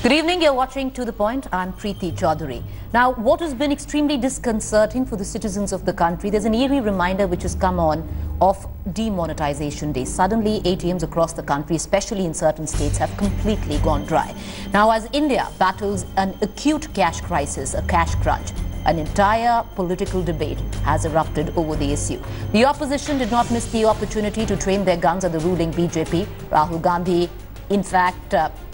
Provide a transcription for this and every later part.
Good evening, you're watching To The Point. I'm Preeti Chaudhary. Now, what has been extremely disconcerting for the citizens of the country, there's an eerie reminder which has come on of demonetization day. Suddenly, ATMs across the country, especially in certain states, have completely gone dry. Now, as India battles an acute cash crisis, a cash crunch, an entire political debate has erupted over the issue. The opposition did not miss the opportunity to train their guns at the ruling BJP. Rahul Gandhi, in fact,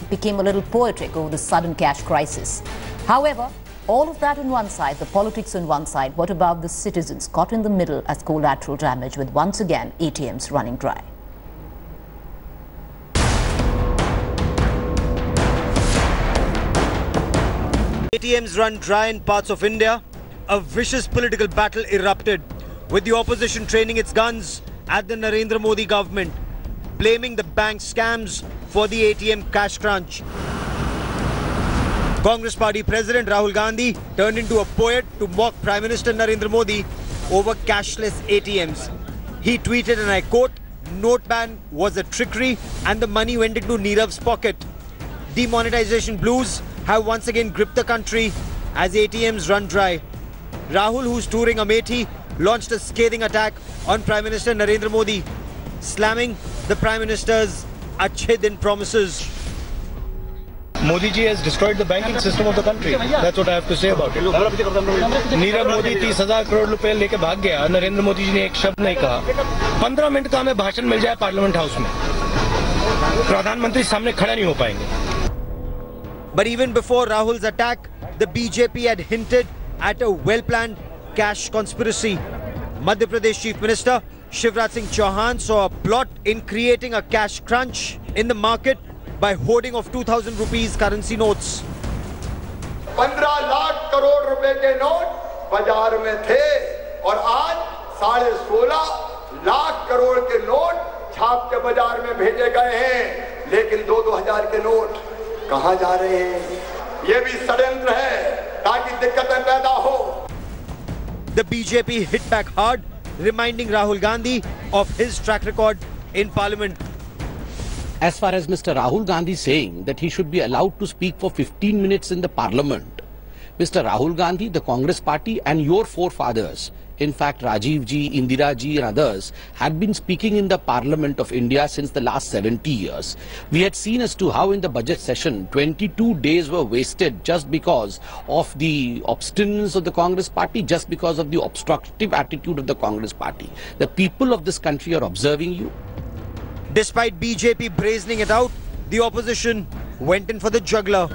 became a little poetic over the sudden cash crisis. However, all of that on one side, the politics on one side, what about the citizens caught in the middle as collateral damage with once again ATMs running dry? ATMs run dry in parts of India. A vicious political battle erupted with the opposition training its guns at the Narendra Modi government, blaming the bank scams for the ATM cash crunch. Congress Party President Rahul Gandhi turned into a poet to mock Prime Minister Narendra Modi over cashless ATMs. He tweeted, and I quote, "Note ban was a trickery and the money went into Nirav's pocket." Demonetization blues have once again gripped the country as ATMs run dry. Rahul, who's touring Amethi, launched a scathing attack on Prime Minister Narendra Modi, slamming the Prime Minister's Achhe Din promises. Modi ji has destroyed the banking system of the country. That's what I have to say about it. Nirav Modi 30,000 crore रुपए लेके भाग गया. नरेंद्र मोदी जी ने एक शब्द नहीं कहा. 15 minute का हमें भाषण मिल जाए पार्लियामेंट हाउस में, प्रधानमंत्री सामने खड़ा नहीं हो पाएंगे. But even before Rahul's attack, the BJP had hinted at a well-planned cash conspiracy. Madhya Pradesh Chief Minister Shivraj Singh Chauhan saw a plot in creating a cash crunch in the market by hoarding of 2,000 rupees currency notes. 15 lakh crore रुपए के note बाजार में थे और आज 16.5 लाख करोड़ के note छाप के बाजार में भेजे गए हैं, लेकिन 2-2 हजार के नोट कहां जा रहे हैं? ये भी षड्यंत्र है ताकि दिक्कतें पैदा हो. The BJP hit back hard, reminding Rahul Gandhi of his track record in Parliament. As far as Mr. Rahul Gandhi saying that he should be allowed to speak for 15 minutes in the Parliament, Mr. Rahul Gandhi, the Congress Party and your forefathers, in fact Rajiv ji, Indira ji and others, had been speaking in the Parliament of India since the last 70 years. We had seen as to how in the budget session 22 days were wasted just because of the obstinance of the Congress Party, just because of the obstructive attitude of the Congress Party. The people of this country are observing you. Despite BJP brazening it out, the opposition went in for the juggler.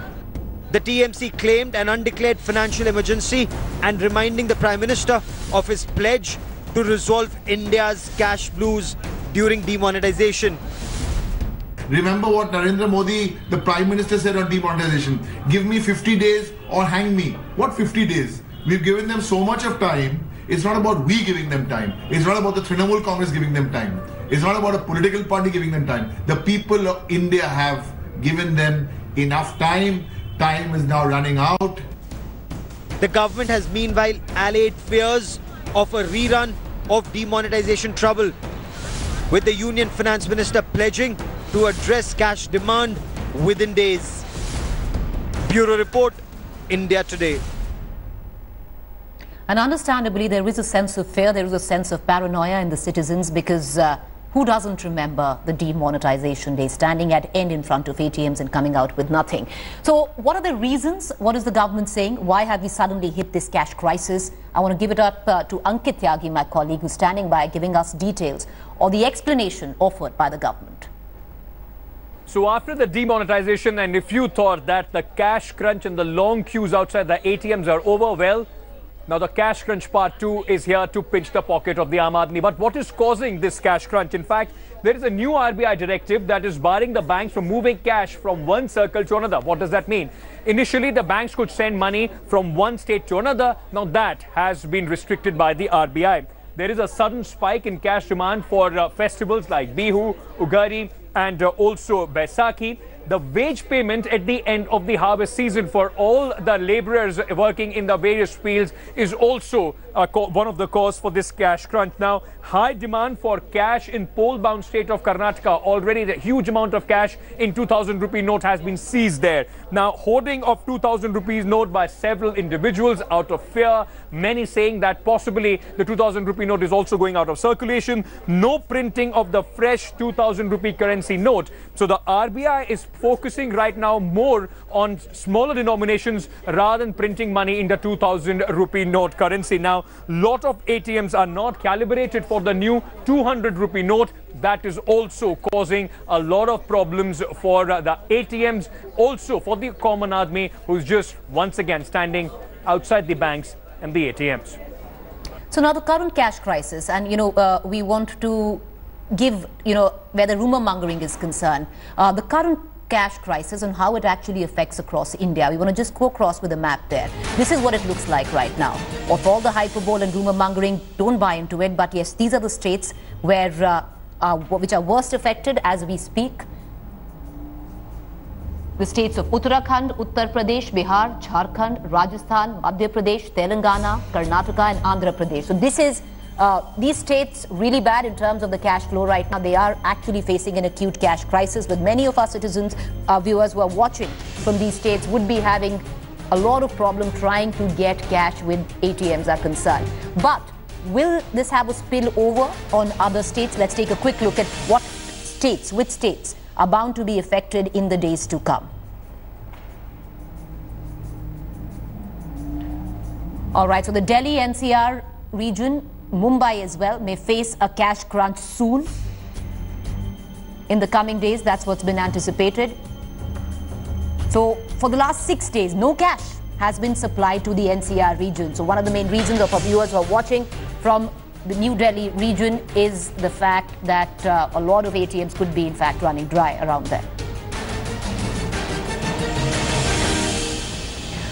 The TMC claimed an undeclared financial emergency and reminding the Prime Minister of his pledge to resolve India's cash blues during demonetization. Remember what Narendra Modi, the Prime Minister, said on demonetization. Give me 50 days or hang me. What 50 days? We've given them so much of time. It's not about we giving them time. It's not about the Trinamool Congress giving them time. It's not about a political party giving them time. The people of India have given them enough time. Time is now running out. The government has meanwhile allayed fears of a rerun of demonetization trouble, with the Union Finance Minister pledging to address cash demand within days. Bureau Report, India Today. And understandably, there is a sense of fear, there is a sense of paranoia in the citizens because who doesn't remember the demonetization day, standing at end in front of ATMs and coming out with nothing? So what are the reasons? What is the government saying? Why have we suddenly hit this cash crisis? I want to give it up to Ankit Tyagi, my colleague, who's standing by, giving us details or the explanation offered by the government. So after the demonetization, and if you thought that the cash crunch and the long queues outside the ATMs are over, well, now the cash crunch part 2 is here to pinch the pocket of the Aam Aadmi. But what is causing this cash crunch? In fact, there is a new RBI directive that is barring the banks from moving cash from one circle to another. What does that mean? Initially, the banks could send money from one state to another. Now that has been restricted by the RBI. There is a sudden spike in cash demand for festivals like Bihu, Ugari and also Baisakhi. the wage payment at the end of the harvest season for all the laborers working in the various fields is also one of the cause for this cash crunch. Now, high demand for cash in poll-bound state of Karnataka. Already the huge amount of cash in 2,000 rupee note has been seized there. Now, hoarding of 2,000 rupees note by several individuals out of fear. Many saying that possibly the 2,000 rupee note is also going out of circulation. No printing of the fresh 2,000 rupee currency note. So the RBI is focusing right now more on smaller denominations rather than printing money in the 2,000 rupee note currency. Now, lot of ATMs are not calibrated for the new 200 rupee note. That is also causing a lot of problems for the ATMs, also for the common army, who's just once again standing outside the banks and the ATMs. So now the current cash crisis, and we want to give, where the rumor mongering is concerned, the current cash crisis and how it actually affects across India. We want to just go across with a map there. This is what it looks like right now. Of all the hyperbole and rumor mongering, don't buy into it. But yes, these are the states where which are worst affected as we speak. The states of Uttarakhand, Uttar Pradesh, Bihar, Jharkhand, Rajasthan, Madhya Pradesh, Telangana, Karnataka and Andhra Pradesh. So this is these states really bad in terms of the cash flow right now. They are actually facing an acute cash crisis, with many of our citizens, our viewers who are watching from these states would be having a lot of problem trying to get cash with ATMs are concerned. But will this have a spill over on other states? Let's take a quick look at which states are bound to be affected in the days to come. All right, so the Delhi NCR region, Mumbai as well, may face a cash crunch soon. In the coming days, that's what's been anticipated. So for the last 6 days, no cash has been supplied to the NCR region. So one of the main reasons of our viewers who are watching from the New Delhi region is the fact that a lot of ATMs could be in fact running dry around there.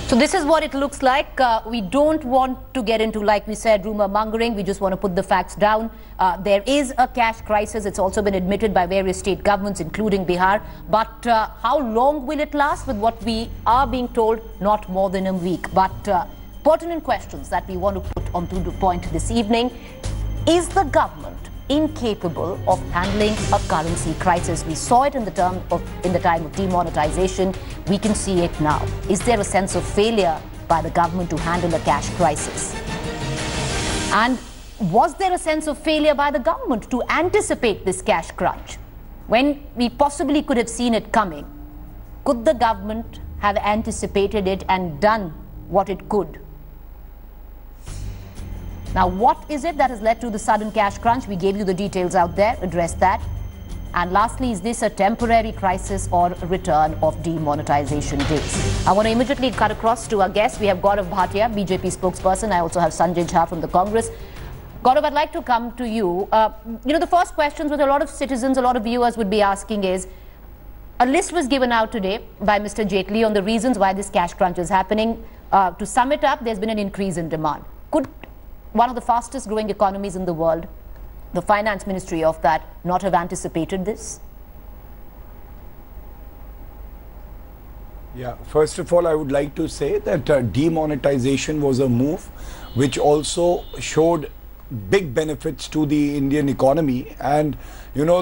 So this is what it looks like. We don't want to get into, like we said, rumor mongering. We just want to put the facts down. There is a cash crisis. It's also been admitted by various state governments, including Bihar. But how long will it last? With what we are being told, not more than a week. But pertinent questions that we want to put onto the point this evening. Is the government incapable of handling a currency crisis? We saw it in the time of demonetization. We can see it now. Is there a sense of failure by the government to handle a cash crisis? And was there a sense of failure by the government to anticipate this cash crunch when we possibly could have seen it coming? Could the government have anticipated it and done what it could? Now, what is it that has led to the sudden cash crunch? We gave you the details out there, address that. And lastly, is this a temporary crisis or return of demonetization days? I want to immediately cut across to our guests. We have Gaurav Bhatia, BJP spokesperson. I also have Sanjay Jha from the Congress. Gaurav, I'd like to come to you. The first questions which a lot of citizens, a lot of viewers would be asking is, a list was given out today by Mr. Jaitley on the reasons why this cash crunch is happening. To sum it up, there's been an increase in demand. Could one of the fastest growing economies in the world, the finance ministry of that, not have anticipated this? Yeah, first of all, I would like to say that demonetization was a move which also showed big benefits to the Indian economy, and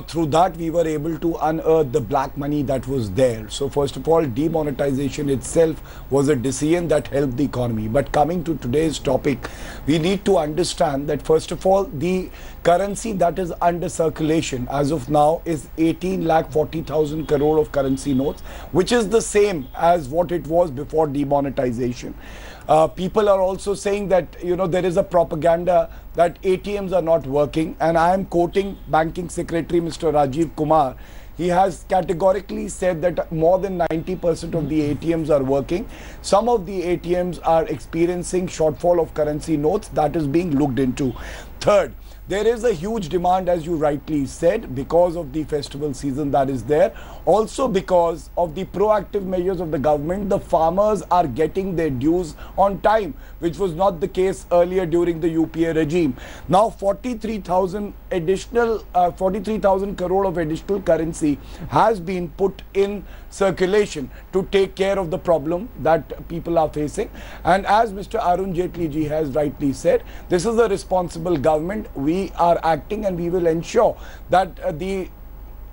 through that we were able to unearth the black money that was there. So first of all, demonetization itself was a decision that helped the economy. But coming to today's topic, we need to understand that first of all, the currency that is under circulation as of now is 18,40,000 crore of currency notes, which is the same as what it was before demonetization. People are also saying that there is a propaganda that ATMs are not working, and I am quoting Banking Secretary Mr. Rajiv Kumar. He has categorically said that more than 90% of the ATMs are working. Some of the ATMs are experiencing shortfall of currency notes. That is being looked into. Third, there is a huge demand, as you rightly said, because of the festival season that is there. Also because of the proactive measures of the government, the farmers are getting their dues on time, which was not the case earlier during the UPA regime. Now 43,000 crore of additional currency has been put in circulation to take care of the problem that people are facing. And as Mr. Arun Jaitley ji has rightly said, this is a responsible government. We are acting and we will ensure that the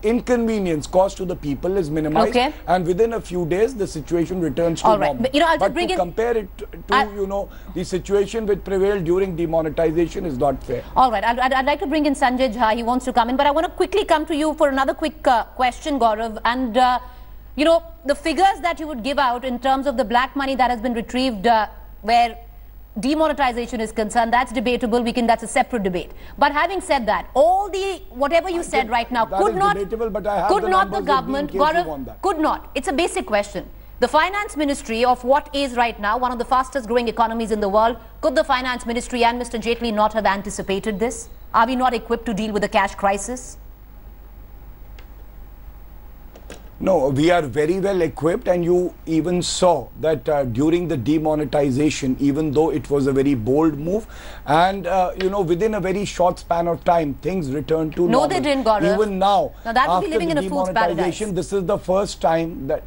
inconvenience caused to the people is minimized, and within a few days the situation returns to normal. But, I'll but to compare it to the situation which prevailed during demonetization is not fair. All right, I'd like to bring in Sanjay Jha. He wants to come in, but I want to quickly come to you for another quick question, Gaurav. And the figures that you would give out in terms of the black money that has been retrieved where demonetization is concerned, that's debatable. That's a separate debate. But having said that, whatever you said right now could not the government, Gaurav, could not. It's a basic question. The finance ministry of what is right now one of the fastest growing economies in the world, could the finance ministry and Mr. Jaitley not have anticipated this? Are we not equipped to deal with the cash crisis? No, we are very well equipped, and you even saw that during the demonetization, even though it was a very bold move, and within a very short span of time, things returned to normal. No, they didn't, Gaurav. Even now, that would be living in a fool's paradise. This is the first time that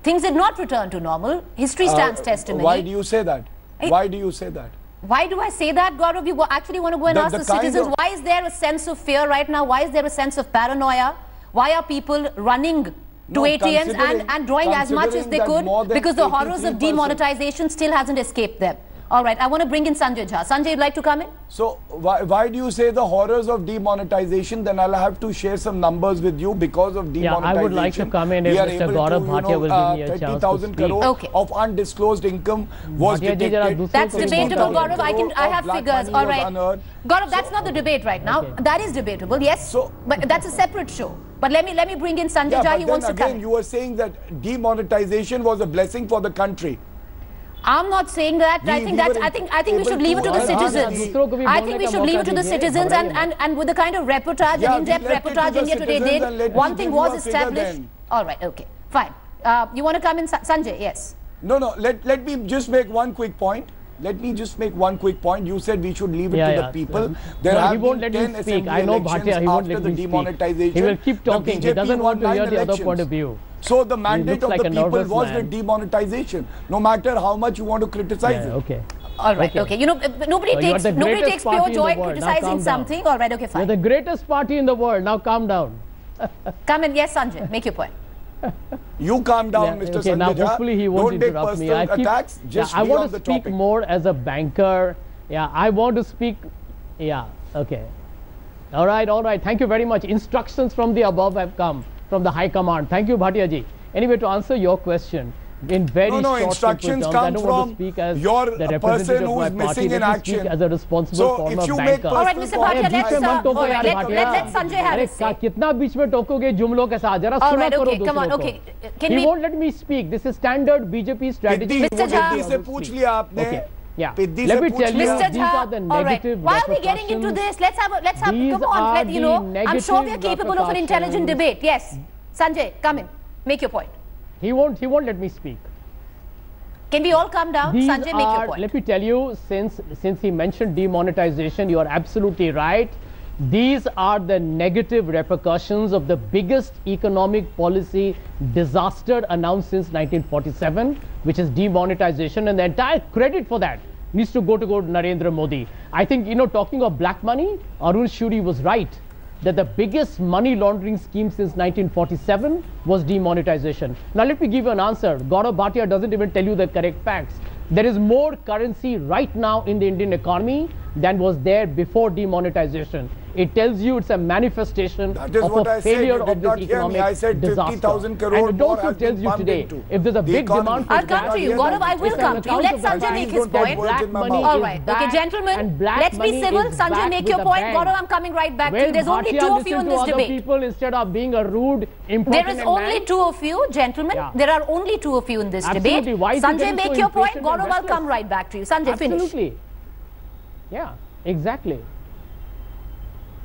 things did not return to normal. History stands testimony. Why do you say that? Why do you say that? Why do I say that, Gaurav? You actually want to go and ask the citizens, why is there a sense of fear right now? Why is there a sense of paranoia? Why are people running to ATMs and drawing as much as they could? Because the horrors of demonetization still hasn't escaped them. All right, I want to bring in Sanjay Jha. Sanjay, you'd like to come in? So, why do you say the horrors of demonetization? Then I'll have to share some numbers with you. Because of demonetization, I would like to come in if Mr. Gaurav Bhatia will give me a chance to speak. 30,000 crore of undisclosed income was detected. That's debatable, Gaurav. I have figures. All right. Gaurav, that's not the debate right now. That is debatable, yes. But that's a separate show. But let me bring in Sanjay Jha. He wants to come in. You were saying that demonetization was a blessing for the country. I'm not saying that. I think we should leave it to the citizens. I think we should leave it to the citizens, and with the kind of reportage and in-depth reportage India Today did, one thing was established. All right, okay, fine. You want to come in, Sanjay? Yes. No. Let me just make one quick point. You said we should leave it to the people. He won't let me speak. I know Bhatia, he won't let me speak. He will keep talking. He doesn't want to hear the other point of view. So the mandate of the people was the demonetization, no matter how much you want to criticize it. Okay. All right, okay. Nobody takes pure joy in criticizing something. All right, okay, fine. You're the greatest party in the world. Now calm down. Come in. Yes, Sanjay, make your point. You calm down, Mr. Sanjay Jha. Now hopefully he won't interrupt me. I want to speak more as a banker. I want to speak. Okay. All right. Thank you very much. Instructions from the above have come from the High Command. Thank you, Bhatia ji. Anyway, to answer your question, in very short instructions terms, come I don't want to speak as the person who is missing in action. As a responsible former banker. All right, Mr. Bhatia, let Sanjay have his say. कितना बीच में टोकोगे जुमलों के साथ जरा सुना करो दूसरों को. He won't let me speak. This is standard BJP strategy. Mr. Jha, से पूछ लिया आपने. Yeah. Let me tell you, Mr. these are the negative. Why are we getting into this? Let's have. Come on, I'm sure we are capable of an intelligent debate. Yes, Sanjay, come in. Make your point. He won't let me speak. Can we all calm down? Sanjay, make your point. Let me tell you, since he mentioned demonetization, you are absolutely right. These are the negative repercussions of the biggest economic policy disaster announced since 1947, which is demonetization, and the entire credit for that needs to go to Narendra Modi. I think, talking of black money, Arun Shuri was right that the biggest money laundering scheme since 1947 was demonetization. Now let me give you an answer. Gaurav Bhatia doesn't even tell you the correct facts. There is more currency right now in the Indian economy than was there before demonetization. It tells you it's a manifestation of a failure of this economic disaster. And it also tells you today, if there's a big demand for I'll come to you, Gaurav, I will come to you. Let Sanjay make his point. All right, okay, gentlemen, let's be civil. Sanjay, make your point. Gaurav, I'm coming right back to you. There's only two of you in this debate. People instead of being a rude, there is only two of you, gentlemen. There are only two of you in this debate. Sanjay, make your point. Gaurav, I'll come right back to you. Sanjay, finish. Absolutely. Yeah, exactly.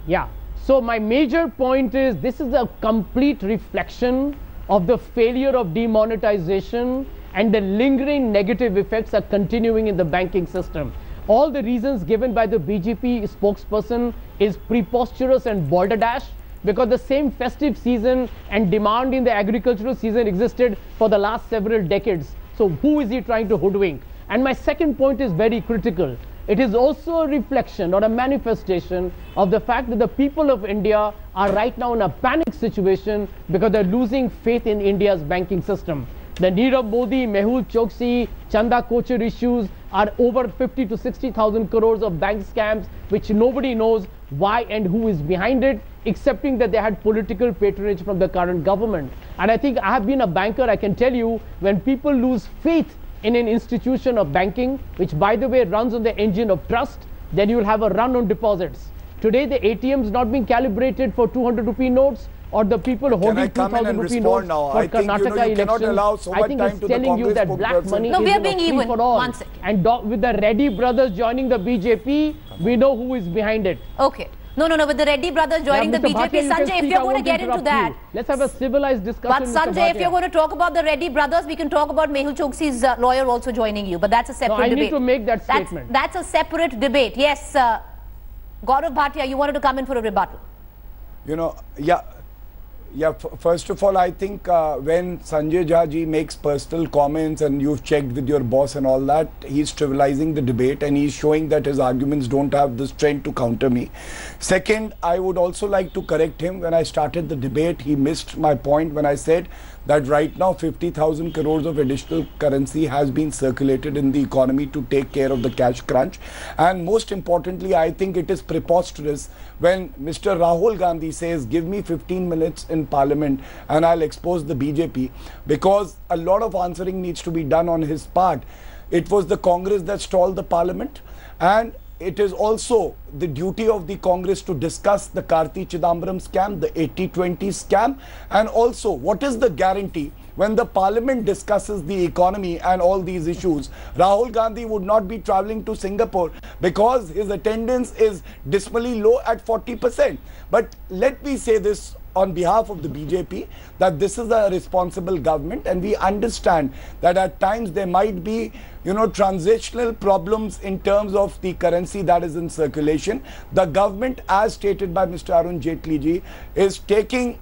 Yeah. So my major point is this is a complete reflection of the failure of demonetization, and the lingering negative effects are continuing in the banking system. All the reasons given by the BJP spokesperson is preposterous and balderdash, because the same festive season and demand in the agricultural season existed for the last several decades. So who is he trying to hoodwink? And my second point is very critical. It is also a reflection or a manifestation of the fact that the people of India are right now in a panic situation because they're losing faith in India's banking system. The Nirav Modi, Mehul Choksi, Chanda Kochar issues are over 50 to 60,000 crores of bank scams, which nobody knows why and who is behind it, excepting that they had political patronage from the current government. And I think I have been a banker. I can tell you, when people lose faith in an institution of banking, which by the way runs on the engine of trust, then you will have a run on deposits. Today the ATMs not being calibrated for 200 rupee notes, or the people holding 2,000 rupee notes for Karnataka elections. I think it's telling you that black money is free for all. And with the Reddy brothers joining the BJP, we know who is behind it. Okay. No. With the Reddy brothers joining the BJP, Sanjay, if you're going to get into that. Let's have a civilized discussion. But Sanjay, if you're going to talk about the Reddy brothers, we can talk about Mehul Choksi's lawyer also joining you. But that's a separate debate. I need to make that statement. That's a separate debate. Yes, Gaurav Bhatia, you wanted to come in for a rebuttal. First of all, I think when Sanjay Jha ji makes personal comments and you've checked with your boss and all that, he's trivializing the debate and he's showing that his arguments don't have the strength to counter me. Second, I would also like to correct him. When I started the debate, he missed my point when I said that right now 50,000 crores of additional currency has been circulated in the economy to take care of the cash crunch. And most importantly, I think it is preposterous when Mr. Rahul Gandhi says, give me 15 minutes in parliament and I'll expose the BJP, because a lot of answering needs to be done on his part. It was the Congress that stalled the parliament, and it is also the duty of the Congress to discuss the Karti Chidambaram scam, the 80-20 scam, and also what is the guarantee when the parliament discusses the economy and all these issues, Rahul Gandhi would not be traveling to Singapore because his attendance is dismally low at 40%. But let me say this on behalf of the BJP, that this is a responsible government, and we understand that at times there might be transitional problems in terms of the currency that is in circulation. The government, as stated by Mr. Arun Jaitley ji, is taking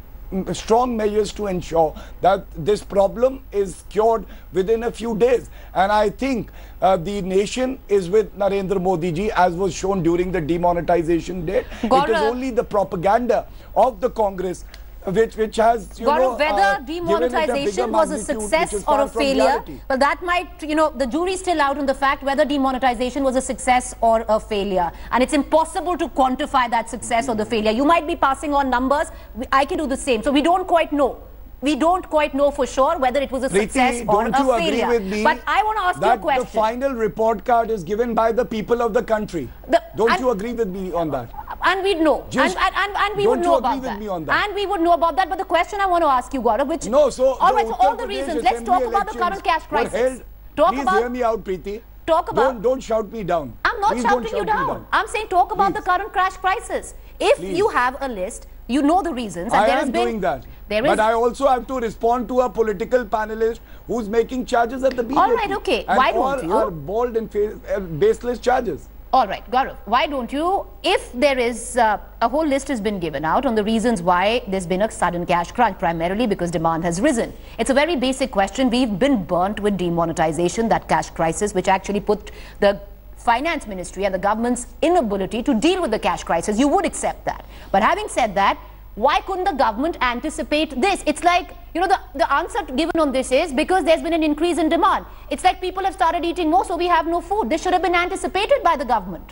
strong measures to ensure that this problem is cured within a few days. And I think the nation is with Narendra Modi ji, as was shown during the demonetization date. Gaurav, it is only the propaganda of the Congress which has, Gaurav, whether demonetization was a success or a failure, well, that might, the jury's still out on the fact whether demonetization was a success or a failure. And it's impossible to quantify that success or the failure. You might be passing on numbers. I can do the same. So we don't quite know. We don't quite know for sure whether it was a success or a failure. Agree with me, but I want to ask you a question. The final report card is given by the people of the country. Don't you agree with me on that? And we'd know. And we would know about that. And we would know about that. But the question I want to ask you, Gaurav, which... No, so... All right, so all the reasons. Let's talk about the current cash crisis. Please hear me out, Preeti. Talk about... Don't shout me down. I'm not shouting you down. I'm saying talk about the current cash crisis. If you have a list, you know the reasons. And I am doing that. But I also have to respond to a political panelist who's making charges at the BJP. All right, okay. Why don't you? All are bold and baseless charges. All right, Gaurav, why don't you, if there is a whole list has been given out on the reasons why there's been a sudden cash crunch, primarily because demand has risen. It's a very basic question. We've been burnt with demonetization, that cash crisis, which actually put the finance ministry and the government's inability to deal with the cash crisis. You would accept that. But having said that, why couldn't the government anticipate this? It's like, the answer given on this is because there's been an increase in demand. It's like people have started eating more, so we have no food. This should have been anticipated by the government.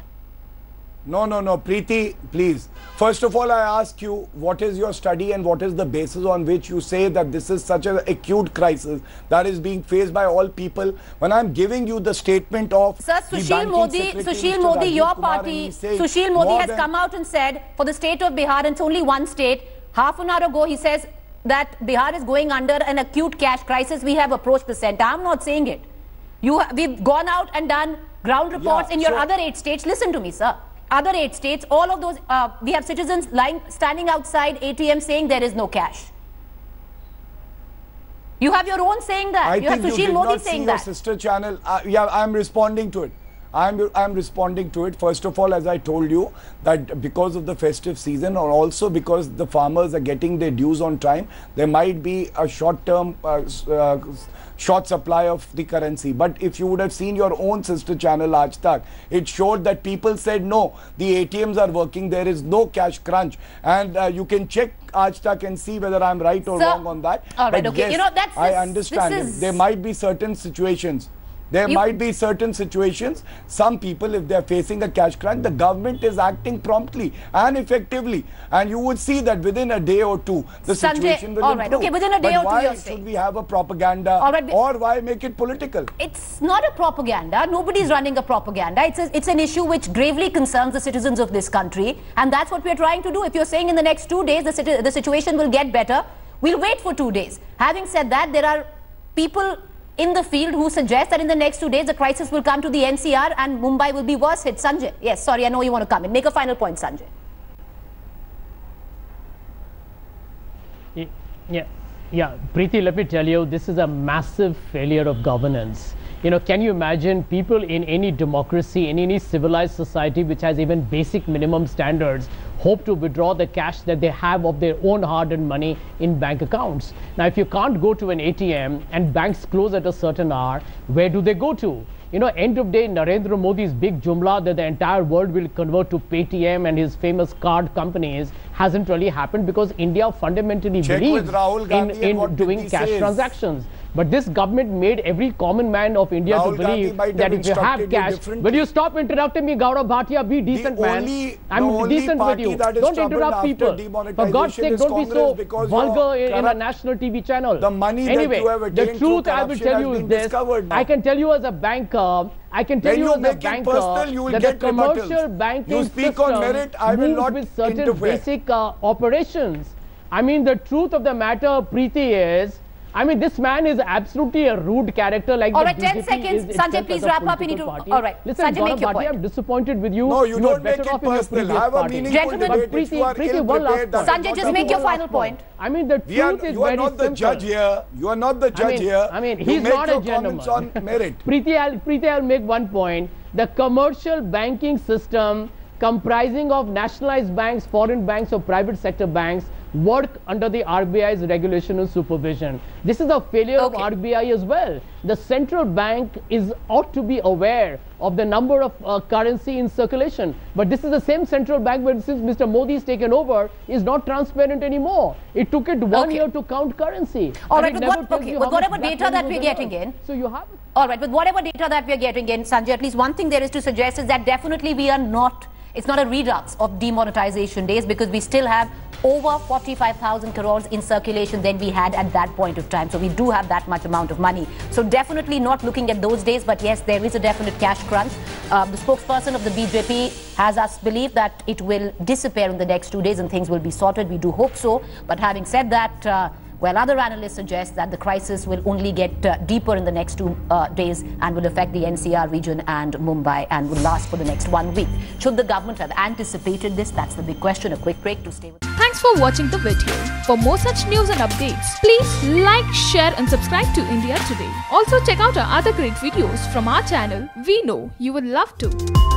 No, Preeti, please. First of all, I ask you, what is your study and what is the basis on which you say that this is such an acute crisis that is being faced by all people? When I'm giving you the statement of... Sir, Sushil Modi, your party, Sushil Modi has come out and said, for the state of Bihar, and it's only one state, half an hour ago he says that Bihar is going under an acute cash crisis. We have approached the center. I'm not saying it. We've gone out and done ground reports in your other 8 states. Listen to me, sir. other 8 states, all of those, we have citizens standing outside ATM saying there is no cash. You have your own saying that. You have Sushil Modi saying that. Your sister channel. Yeah, I'm responding to it. I'm responding to it. First of all, as I told you, that because of the festive season, or also because the farmers are getting their dues on time, there might be a short-term short supply of the currency. But if you would have seen your own sister channel, Aaj Tak, it showed that people said no, the ATMs are working, there is no cash crunch. And you can check Aaj Tak and see whether I'm right or wrong on that. All right, but okay. Yes, I understand. There might be certain situations. Might be certain situations, some people, if they are facing a cash crunch, the government is acting promptly and effectively. And you would see that within a day or two, the situation will improve. Okay, within a day or two, why should we have a propaganda, or why make it political? It's not a propaganda. Nobody's running a propaganda. It's an issue which gravely concerns the citizens of this country. And that's what we're trying to do. If you're saying in the next 2 days, the situation will get better, we'll wait for 2 days. Having said that, there are people in the field who suggest that in the next 2 days the crisis will come to the NCR and Mumbai will be worse hit. Sanjay, yes, sorry, I know you want to come in. Make a final point, Sanjay. Yeah, Preeti, let me tell you, this is a massive failure of governance. You know, can you imagine people in any democracy, in any civilized society which has even basic minimum standards, hope to withdraw the cash that they have of their own hard-earned money in bank accounts? Now, if you can't go to an ATM and banks close at a certain hour, where do they go to? You know, end of day, Narendra Modi's big jumla that the entire world will convert to Paytm and his famous card companies hasn't really happened, because India fundamentally believes in doing cash transactions. But this government made every common man of India to believe that if you have cash... Will you stop interrupting me, Gaurav Bhatia? Be decent, man. I'm decent with you. Don't interrupt people. For God's sake, don't be so vulgar in a national TV channel. The money anyway, that you have attained the truth I will tell you is this. I can tell you as a banker, that the commercial banking system moves with certain basic operations. I mean, the truth of the matter, Preeti, is, I mean, this man is absolutely a rude character. Like all right, 10 seconds. Sanjay, please wrap up. All right, listen, Sanjay, make your point. I'm disappointed with you. No, you don't make it personal. Have a meaningful debate. Preeti, one last point. Sanjay, just make your final point. I mean, the truth is very simple. You are not the judge here. You are not the judge here. I mean, he's not a gentleman. On merit. Preeti, I'll make one point. The commercial banking system comprising of nationalized banks, foreign banks or private sector banks work under the RBI's regulation and supervision. This is a failure of RBI as well. The central bank ought to be aware of the number of currency in circulation. But this is the same central bank where, since Mr. Modi is taken over, is not transparent anymore. It took it 1 year to count currency. All right, with whatever data that we're getting in. So you have it. All right, with whatever data that we're getting in, Sanjay, at least one thing there is to suggest is that definitely we are not, it's not a redux of demonetization days, because we still have over 45,000 crores in circulation than we had at that point of time. So we do have that much amount of money. So definitely not looking at those days, but yes, there is a definite cash crunch. The spokesperson of the BJP has us believe that it will disappear in the next 2 days and things will be sorted. We do hope so. But having said that, well, other analysts suggest that the crisis will only get deeper in the next 2 days and will affect the NCR region and Mumbai and will last for the next 1 week. Should the government have anticipated this? That's the big question. A quick break to stay with. Thanks for watching the video. For more such news and updates, please like, share and subscribe to India Today. Also check out our other great videos from our channel. We know you would love to.